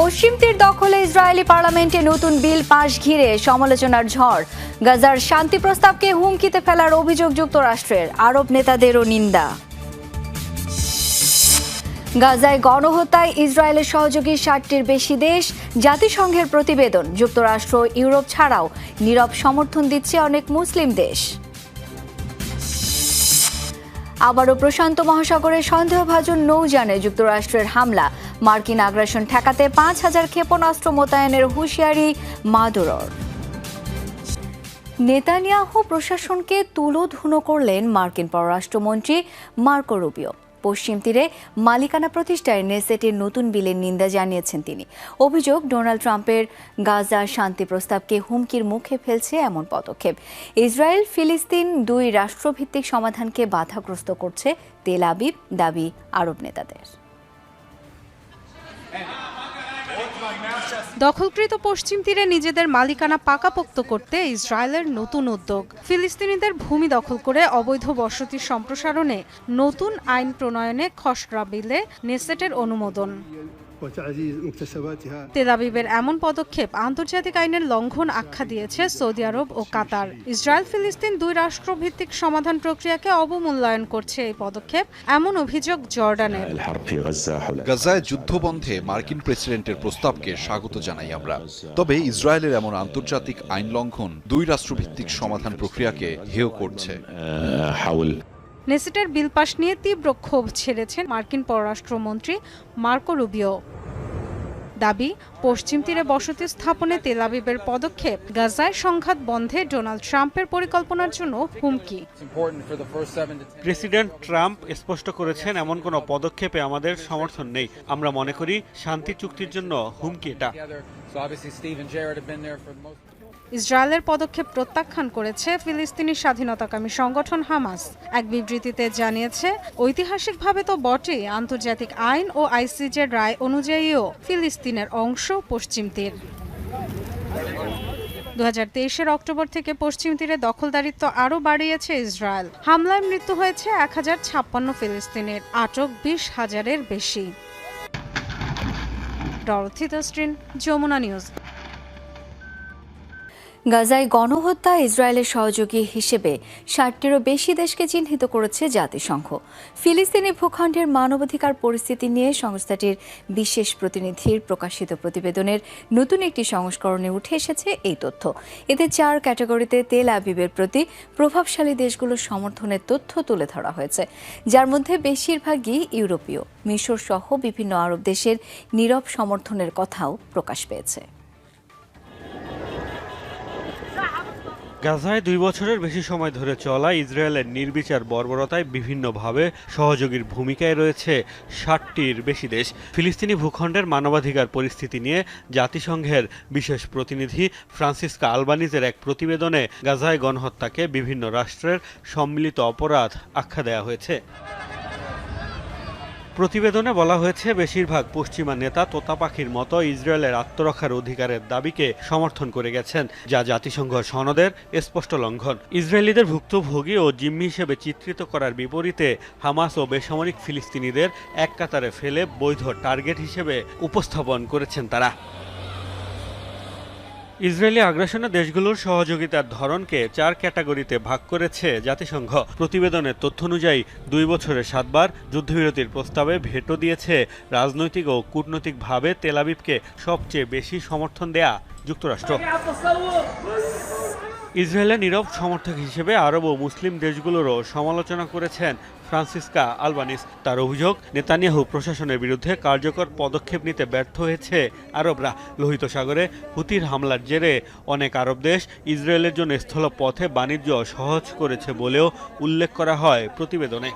পশ্চিম তীর দখলে ইসরায়েলি পার্লামেন্টে নতুন বিল পাশ ঘিরে সমালোচনার ঝড়। গাজার শান্তি প্রস্তাবকে হুমকিতে ফেলার অভিযোগ যুক্তরাষ্ট্রের, আরব নেতাদেরও নিন্দা। গাজায় গণহত্যায় ইসরায়েলের সহযোগী 60টির বেশি দেশ, জাতিসংঘের প্রতিবেদন। যুক্তরাষ্ট্র, ইউরোপ ছাড়াও নীরব সমর্থন দিচ্ছে অনেক মুসলিম দেশ। আবারও প্রশান্ত মহাসাগরে সন্দেহভাজন নৌযানে যুক্তরাষ্ট্রের হামলা। মার্কিন আগ্রাসন ঠেকাতে 5,000 ক্ষেপণাস্ত্র মোতায়েনের হুঁশিয়ারি মাদুরোর। নেতানিয়াহু প্রশাসনকে তুলোধুনো করলেন মার্কিন পররাষ্ট্রমন্ত্রী মার্কো রুবিও। পশ্চিম তীরে মালিকানা প্রতিষ্ঠায় নেসেটের নতুন বিলের নিন্দা জানিয়েছেন তিনি। অভিযোগ, ডোনাল্ড ট্রাম্পের গাজা শান্তি প্রস্তাবকে হুমকির মুখে ফেলছে এমন পদক্ষেপ। ইসরায়েল ফিলিস্তিন 2 রাষ্ট্রভিত্তিক সমাধানকে বাধাগ্রস্ত করছে তেল আবিব, দাবি আরব নেতাদের। দখলকৃত পশ্চিম তীরে নিজেদের মালিকানা পাকাপোক্ত করতে ইসরায়েলের নতুন উদ্যোগ। ফিলিস্তিনিদের ভূমি দখল করে অবৈধ বসতি সম্প্রসারণে নতুন আইন প্রণয়নে খসড়া বিলে নেসেটের অনুমোদন। তেল আবিবের এমন পদক্ষেপ আন্তর্জাতিক আইনের লঙ্ঘন আখ্যা দিয়েছে সৌদি আরব ও কাতার। ইসরায়েল ফিলিস্তিন 2 রাষ্ট্রভিত্তিক সমাধান প্রক্রিয়াকে অবমূল্যায়ন করছে এই পদক্ষেপ, এমন অভিযোগ জর্ডানের। গাজায় যুদ্ধবন্ধে মার্কিন প্রেসিডেন্টের প্রস্তাবকে স্বাগত জানাই আমরা। তবে ইসরায়েলের এমন আন্তর্জাতিক আইন লঙ্ঘন 2 রাষ্ট্রভিত্তিক সমাধান প্রক্রিয়াকে হেয় করছে। নেসেটের বিল পাশ নিয়ে তীব্র ক্ষোভ ছেড়েছেন মার্কিন পররাষ্ট্রমন্ত্রী মার্কো রুবিও। দাবি, পশ্চিম তীরে বসতি স্থাপনে তেল আবিবের পদক্ষেপ গাজায় সংঘাত বন্ধে ডোনাল্ড ট্রাম্পের পরিকল্পনার জন্য হুমকি। প্রেসিডেন্ট ট্রাম্প স্পষ্ট করেছেন, এমন কোনো পদক্ষেপে আমাদের সমর্থন নেই। আমরা মনে করি শান্তি চুক্তির জন্য হুমকি এটা। ইসরায়েলের পদক্ষেপ প্রত্যাখ্যান করেছে ফিলিস্তিনি স্বাধীনতাকামী সংগঠন হামাস। এক বিবৃতিতে জানিয়েছে, ঐতিহাসিকভাবে তো বটেই, আন্তর্জাতিক আইন ও আইসিজের রায় অনুযায়ীও ফিলিস্তিনের অংশ পশ্চিম তীর। 2023 অক্টোবর থেকে পশ্চিম তীরে দখলদারিত্ব আরও বাড়িয়েছে ইসরায়েল। হামলায় মৃত্যু হয়েছে 1056 ফিলিস্তিনের, আটক 20,000-এর বেশি। Dorothy Tasrin, Jamuna news. গাজায় গণহত্যা ইসরায়েলের সহযোগী হিসেবে 60টিরও বেশি দেশকে চিহ্নিত করেছে জাতিসংঘ। ফিলিস্তিনি ভূখণ্ডের মানবাধিকার পরিস্থিতি নিয়ে সংস্থাটির বিশেষ প্রতিনিধির প্রকাশিত প্রতিবেদনের নতুন একটি সংস্করণে উঠে এসেছে এই তথ্য। এতে 4 ক্যাটাগরিতে তেল আবিবের প্রতি প্রভাবশালী দেশগুলোর সমর্থনের তথ্য তুলে ধরা হয়েছে, যার মধ্যে বেশিরভাগই ইউরোপীয়। মিশর সহ বিভিন্ন আরব দেশের নীরব সমর্থনের কথাও প্রকাশ পেয়েছে। গাজায় 2 বছরের বেশি সময় ধরে চলা ইসরায়েলের নির্বিচার বর্বরতায় বিভিন্নভাবে সহযোগীর ভূমিকায় রয়েছে 60টির বেশি দেশ। ফিলিস্তিনি ভূখণ্ডের মানবাধিকার পরিস্থিতি নিয়ে জাতিসংঘের বিশেষ প্রতিনিধি ফ্রান্সিসকা আলবানিজের এক প্রতিবেদনে গাজায় গণহত্যাকে বিভিন্ন রাষ্ট্রের সম্মিলিত অপরাধ আখ্যা দেওয়া হয়েছে। প্রতিবেদনে বলা হয়েছে, বেশিরভাগ পশ্চিমা নেতা তোতা পাখির মতো ইসরায়েলের আত্মরক্ষার অধিকারের দাবিকে সমর্থন করে গেছেন, যা জাতিসংঘ সনদের স্পষ্ট লঙ্ঘন। ইসরায়েলিদের ভুক্তভোগী ও জিম্মি হিসেবে চিত্রিত করার বিপরীতে হামাস ও বেসামরিক ফিলিস্তিনিদের এক কাতারে ফেলে বৈধ টার্গেট হিসেবে উপস্থাপন করেছেন তারা। ইসরায়েলি আগ্রাসনে দেশগুলোর সহযোগিতার ধরনকে 4 ক্যাটাগরিতে ভাগ করেছে জাতিসংঘ। প্রতিবেদনের তথ্য অনুযায়ী 2 বছরে 7 বার যুদ্ধবিরতির প্রস্তাবে ভেটো দিয়েছে রাজনৈতিক ও কূটনৈতিকভাবে তেল আবিবকে সবচেয়ে বেশি সমর্থন দেয়া যুক্তরাষ্ট্র। ইসরায়েলের নীরব সমর্থক হিসেবে আরব ও মুসলিম দেশগুলোরও সমালোচনা করেছেন ফ্রান্সিসকা আলবানিজ। তার অভিযোগ, নেতানিয়াহু প্রশাসনের বিরুদ্ধে কার্যকর পদক্ষেপ নিতে ব্যর্থ হয়েছে আরবরা। লোহিত সাগরে হুতির হামলার জেরে অনেক আরব দেশ ইসরায়েলের জন্য স্থলপথে বাণিজ্য সহজ করেছে বলেও উল্লেখ করা হয় প্রতিবেদনে।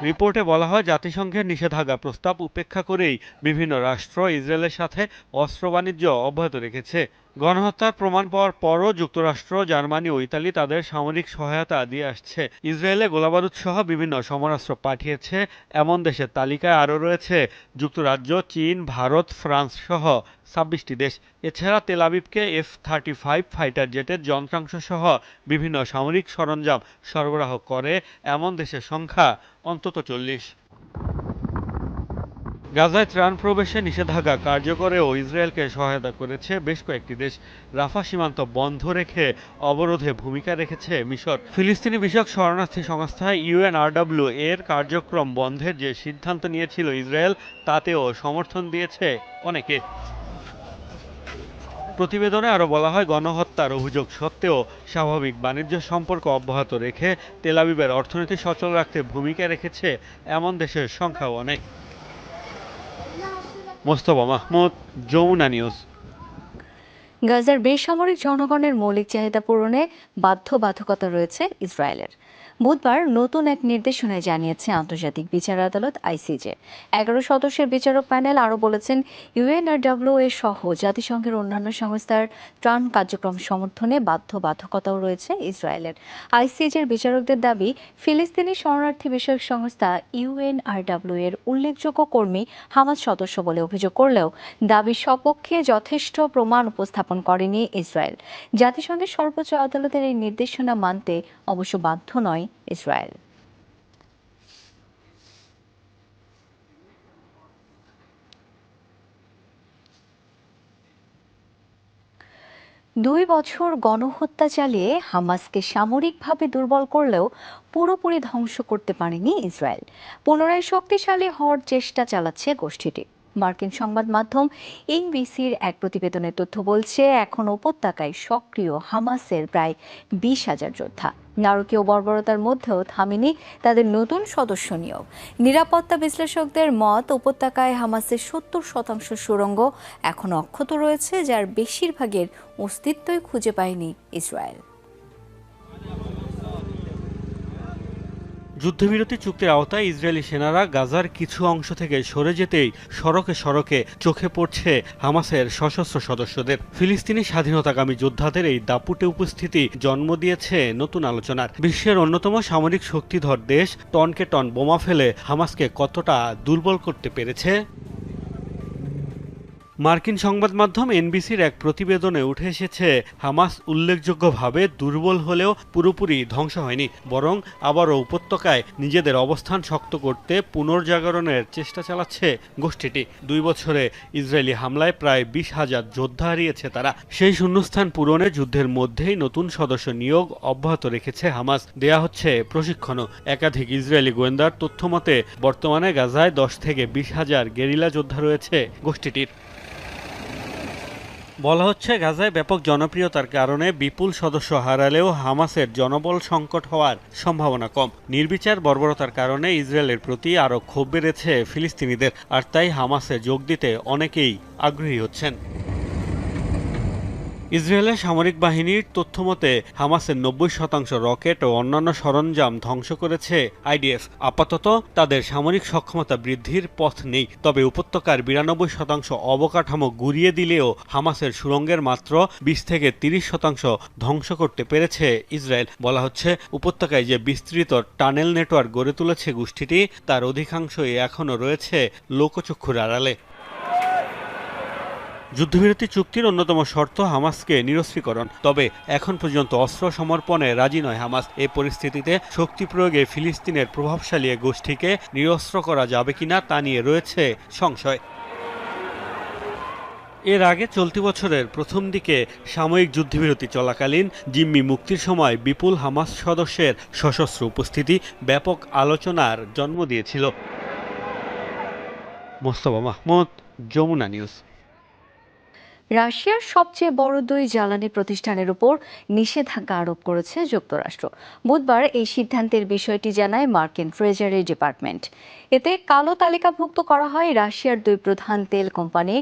রিপোর্টে বলা হয়, জাতিসংঘের নিষেধাজ্ঞা প্রস্তাব উপেক্ষা করেই বিভিন্ন রাষ্ট্র ইসরায়েলের সাথে অস্ত্র বাণিজ্য অব্যাহত রেখেছে। গণহত্যার প্রমাণ পাওয়ার পরও যুক্তরাষ্ট্র, জার্মানি ও ইতালি তাদের সামরিক সহায়তা দিয়ে আসছে। ইসরায়েলে গোলাবারুদ সহ বিভিন্ন সমরাস্ত্র পাঠিয়েছে এমন দেশের তালিকায় আরও রয়েছে যুক্তরাজ্য, চীন, ভারত, ফ্রান্স সহ 26টি দেশ। এছাড়া তেল আবিবকে F-35 ফাইটার জেটের যন্ত্রাংশ সহ বিভিন্ন সামরিক সরঞ্জাম সরবরাহ করে এমন দেশের সংখ্যা অন্তত 40। গাজায় ত্রাণ প্রবেশে নিষেধাজ্ঞা কার্যকরেও ইসরায়েলকে সহায়তা করেছে বেশ কয়েকটি দেশ। রাফা সীমান্ত বন্ধ রেখে অবরোধে ভূমিকা রেখেছে মিশর। ফিলিস্তিনি বিষয়ক শরণার্থী সংস্থা ইউএনআরডব্লিউ এর কার্যক্রম বন্ধের যে সিদ্ধান্ত নিয়েছিল ইসরায়েল, তাতেও সমর্থন দিয়েছে অনেকে। প্রতিবেদনে আরও বলা হয়, গণহত্যার অভিযোগ সত্ত্বেও স্বাভাবিক বাণিজ্য সম্পর্ক অব্যাহত রেখে তেল আবিবের অর্থনীতি সচল রাখতে ভূমিকা রেখেছে এমন দেশের সংখ্যাও অনেক। মোস্তফা মাহমুদ, যমুনা নিউজ। গাজার বেসামরিক জনগণের মৌলিক চাহিদা পূরণে বাধ্যবাধকতা রয়েছে ইসরায়েলের। বুধবার নতুন এক নির্দেশনায় জানিয়েছে আন্তর্জাতিক বিচার আদালত আইসিজে। 11 সদস্যের বিচারক প্যানেল আরও বলেছেন, ইউএনআরডব্লিউ এ সহ জাতিসংঘের অন্যান্য সংস্থার ত্রাণ কার্যক্রম সমর্থনে বাধ্যবাধকতাও রয়েছে ইসরায়েলের। আইসিজের বিচারকদের দাবি, ফিলিস্তিনি শরণার্থী বিষয়ক সংস্থা ইউএনআরডব্লিউ এর উল্লেখযোগ্য কর্মী হামাস সদস্য বলে অভিযোগ করলেও দাবির সপক্ষে যথেষ্ট প্রমাণ উপস্থাপন করেনি ইসরায়েল। জাতিসংঘের সর্বোচ্চ আদালতের এই নির্দেশনা মানতে অবশ্য বাধ্য নয় ইসরায়েল। দুই বছর গণহত্যা চালিয়ে হামাসকে সামরিকভাবে দুর্বল করলেও পুরোপুরি ধ্বংস করতে পারেনি ইসরায়েল। পুনরায় শক্তিশালী হওয়ার চেষ্টা চালাচ্ছে গোষ্ঠীটি। মার্কিন সংবাদ মাধ্যম এনবিসির এক প্রতিবেদনের তথ্য বলছে, এখন উপত্যকায় সক্রিয় হামাসের প্রায় 20,000 যোদ্ধা। নারকীয় বর্বরতার মধ্যেও থামেনি তাদের নতুন সদস্য নিয়োগ। নিরাপত্তা বিশ্লেষকদের মত, উপত্যকায় হামাসের 70% সুড়ঙ্গ এখন অক্ষত রয়েছে, যার বেশিরভাগের অস্তিত্বই খুঁজে পায়নি ইসরায়েল। যুদ্ধবিরতি চুক্তির আওতায় ইসরায়েলি সেনারা গাজার কিছু অংশ থেকে সরে যেতেই সড়কে সড়কে চোখে পড়ছে হামাসের সশস্ত্র সদস্যদের। ফিলিস্তিনি স্বাধীনতাকামী যোদ্ধাদের এই দাপুটে উপস্থিতি জন্ম দিয়েছে নতুন আলোচনার। বিশ্বের অন্যতম সামরিক শক্তিধর দেশ টনকে টন বোমা ফেলে হামাসকে কতটা দুর্বল করতে পেরেছে। মার্কিন সংবাদ মাধ্যম এনবিসির এক প্রতিবেদনে উঠে এসেছে, হামাস উল্লেখযোগ্যভাবে দুর্বল হলেও পুরোপুরি ধ্বংস হয়নি, বরং আবারও উপত্যকায় নিজেদের অবস্থান শক্ত করতে পুনর্জাগরণের চেষ্টা চালাচ্ছে গোষ্ঠীটি। 2 বছরে ইসরায়েলি হামলায় প্রায় 20,000 যোদ্ধা হারিয়েছে তারা। সেই শূন্যস্থান পূরণে যুদ্ধের মধ্যেই নতুন সদস্য নিয়োগ অব্যাহত রেখেছে হামাস। দেয়া হচ্ছে প্রশিক্ষণও। একাধিক ইসরায়েলি গোয়েন্দার তথ্যমতে বর্তমানে গাজায় 10 থেকে 20,000 গেরিলা যোদ্ধা রয়েছে গোষ্ঠীটির। বলা হচ্ছে, গাজায় ব্যাপক জনপ্রিয়তার কারণে বিপুল সদস্য হারালেও হামাসের জনবল সংকট হওয়ার সম্ভাবনা কম। নির্বিচার বর্বরতার কারণে ইসরায়েলের প্রতি আরও ক্ষোভ বেড়েছে ফিলিস্তিনিদের, আর তাই হামাসে যোগ দিতে অনেকেই আগ্রহী হচ্ছেন। ইসরায়েলের সামরিক বাহিনীর তথ্যমতে হামাসের 90% রকেট ও অন্যান্য সরঞ্জাম ধ্বংস করেছে আইডিএফ। আপাতত তাদের সামরিক সক্ষমতা বৃদ্ধির পথ নেই। তবে উপত্যকার 92% অবকাঠামো গুঁড়িয়ে দিলেও হামাসের সুড়ঙ্গের মাত্র 20 থেকে 30% ধ্বংস করতে পেরেছে ইসরায়েল। বলা হচ্ছে, উপত্যকায় যে বিস্তৃত টানেল নেটওয়ার্ক গড়ে তুলেছে গোষ্ঠীটি, তার অধিকাংশই এখনও রয়েছে লোকচক্ষুর আড়ালে। যুদ্ধবিরতি চুক্তির অন্যতম শর্ত হামাসকে নিরস্ত্রীকরণ। তবে এখন পর্যন্ত অস্ত্র সমর্পণে রাজি নয় হামাস। এই পরিস্থিতিতে শক্তি প্রয়োগে ফিলিস্তিনের প্রভাবশালী এ গোষ্ঠীকে নিরস্ত্র করা যাবে কিনা তা নিয়ে রয়েছে সংশয়। এর আগে চলতি বছরের প্রথম দিকে সাময়িক যুদ্ধবিরতি চলাকালীন জিম্মি মুক্তির সময় বিপুল হামাস সদস্যের সশস্ত্র উপস্থিতি ব্যাপক আলোচনার জন্ম দিয়েছিল। মোস্তফা মাহমুদ, যমুনা নিউজ। রাশিয়ার সবচেয়ে বড় 2 জ্বালানি প্রতিষ্ঠানের উপর নিষেধাজ্ঞা আরোপ করেছে যুক্তরাষ্ট্র। বুধবার এই সিদ্ধান্তের বিষয়টি জানায় মার্কিন ট্রেজারি ডিপার্টমেন্ট। এতে কালো তালিকাভুক্ত করা হয় রাশিয়ার 2 প্রধান তেল কোম্পানি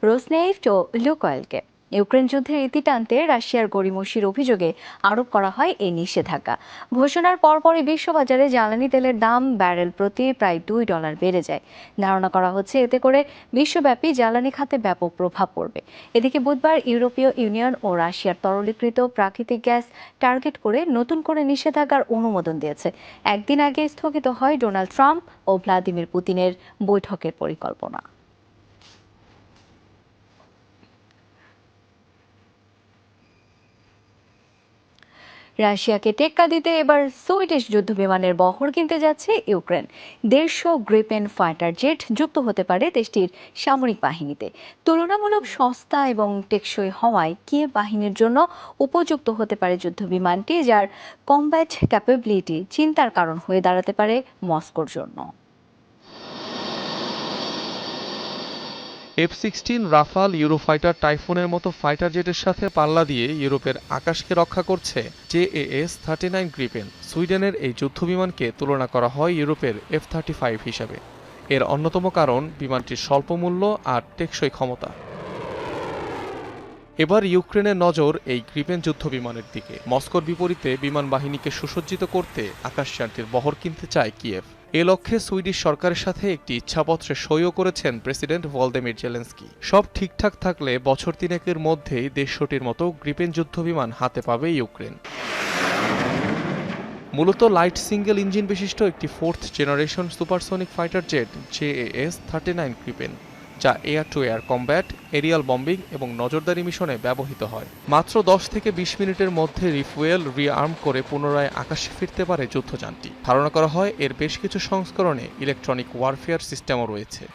রোসনেফট ও লুকয়েলকে। ইউক্রেন যুদ্ধের ইতি টানতে রাশিয়ার গড়িমসির অভিযোগে আরোপ করা হয় এই নিষেধাজ্ঞা। ঘোষণার পরপরই বিশ্ববাজারে জ্বালানি তেলের দাম ব্যারেল প্রতি প্রায় $2 বেড়ে যায়। ধারণা করা হচ্ছে, এতে করে বিশ্বব্যাপী জ্বালানি খাতে ব্যাপক প্রভাব পড়বে। এদিকে বুধবার ইউরোপীয় ইউনিয়ন ও রাশিয়ার তরলীকৃত প্রাকৃতিক গ্যাস টার্গেট করে নতুন করে নিষেধাজ্ঞার অনুমোদন দিয়েছে। একদিন আগে স্থগিত হয় ডোনাল্ড ট্রাম্প ও ভ্লাদিমির পুতিনের বৈঠকের পরিকল্পনা। রাশিয়াকে টেক্কা দিতে এবার সুইডিশ যুদ্ধবিমানের বহর কিনতে যাচ্ছে ইউক্রেন। 150 গ্রিপেন ফাইটার জেট যুক্ত হতে পারে দেশটির সামরিক বাহিনীতে। তুলনামূলক সস্তা এবং টেকসই হওয়ায় কিয়েভ বাহিনীর জন্য উপযুক্ত হতে পারে যুদ্ধবিমানটি, যার কমব্যাট ক্যাপাবিলিটি চিন্তার কারণ হয়ে দাঁড়াতে পারে মস্কোর জন্য। F-16 রাফাল, ইউরোফাইটার টাইফুনের মতো ফাইটার জেটের সাথে পাল্লা দিয়ে ইউরোপের আকাশকে রক্ষা করছে JAS-39 গ্রিপেন। সুইডেনের এই যুদ্ধবিমানকে তুলনা করা হয় ইউরোপের F-35 হিসাবে। এর অন্যতম কারণ বিমানটির স্বল্প মূল্য আর টেকসই ক্ষমতা। এবার ইউক্রেনের নজর এই গ্রিপেন যুদ্ধবিমানের দিকে। মস্কোর বিপরীতে বিমান বাহিনীকে সুসজ্জিত করতে আকাশযানটির বহর কিনতে চায় কিয়েভ। এ লক্ষ্যে সুইডিশ সরকারের সাথে একটি ইচ্ছাপত্রে সইও করেছেন প্রেসিডেন্ট ভলদিমির জেলেনস্কি। সব ঠিকঠাক থাকলে বছর তিনেকের মধ্যেই 150টির মতো গ্রিপেন যুদ্ধবিমান হাতে পাবে ইউক্রেন। মূলত লাইট সিঙ্গেল ইঞ্জিন বিশিষ্ট একটি 4th generation supersonic fighter jet JAS-39 Gripen, যা air to air combat, aerial bombing এবং নজরদারি মিশনে ব্যবহৃত হয়। মাত্র 10 থেকে 20 মিনিটের মধ্যে রিফুয়েল, রিআর্ম করে পুনরায় আকাশে ফিরতে পারে যুদ্ধযানটি। ধারণা করা হয় এর বেশ কিছু সংস্করণে ইলেকট্রনিক ওয়ারফেয়ার সিস্টেমও রয়েছে।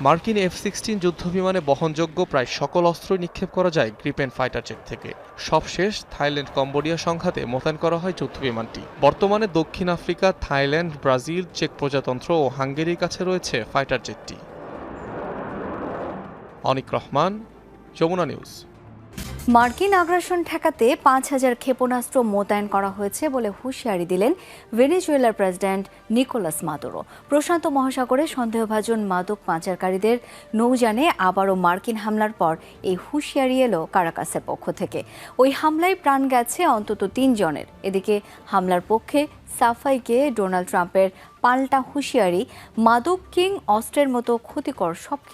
মার্কিন F-16 যুদ্ধবিমানে বহনযোগ্য প্রায় সকল অস্ত্রই নিক্ষেপ করা যায় গ্রিপেন ফাইটার জেট থেকে। সবশেষ থাইল্যান্ড কম্বোডিয়া সংঘাতে মোতায়েন করা হয় যুদ্ধবিমানটি। বর্তমানে দক্ষিণ আফ্রিকা, থাইল্যান্ড, ব্রাজিল, চেক প্রজাতন্ত্র ও হাঙ্গেরির কাছে রয়েছে ফাইটার জেটটি। অনিক রহমান, যমুনা নিউজ। মার্কিন আগ্রাসন ঠেকাতে 5,000 ক্ষেপণাস্ত্র মোতায়েন করা হয়েছে বলে হুঁশিয়ারি দিলেন ভেনেজুয়েলার প্রেসিডেন্ট নিকোলাস মাদুরো। প্রশান্ত মহাসাগরে সন্দেহভাজন মাদক পাচারকারীদের নৌযানে আবারও মার্কিন হামলার পর এই হুঁশিয়ারি এলো কারাকাসের পক্ষ থেকে। ওই হামলায় প্রাণ গেছে অন্তত 3 জনের। এদিকে হামলার পক্ষে সাফাইকে ডোনাল্ড ট্রাম্পের পাল্টা হুঁশিয়ারি, মাদক কিং অস্ত্রের মতো ক্ষতিকর সবকিছু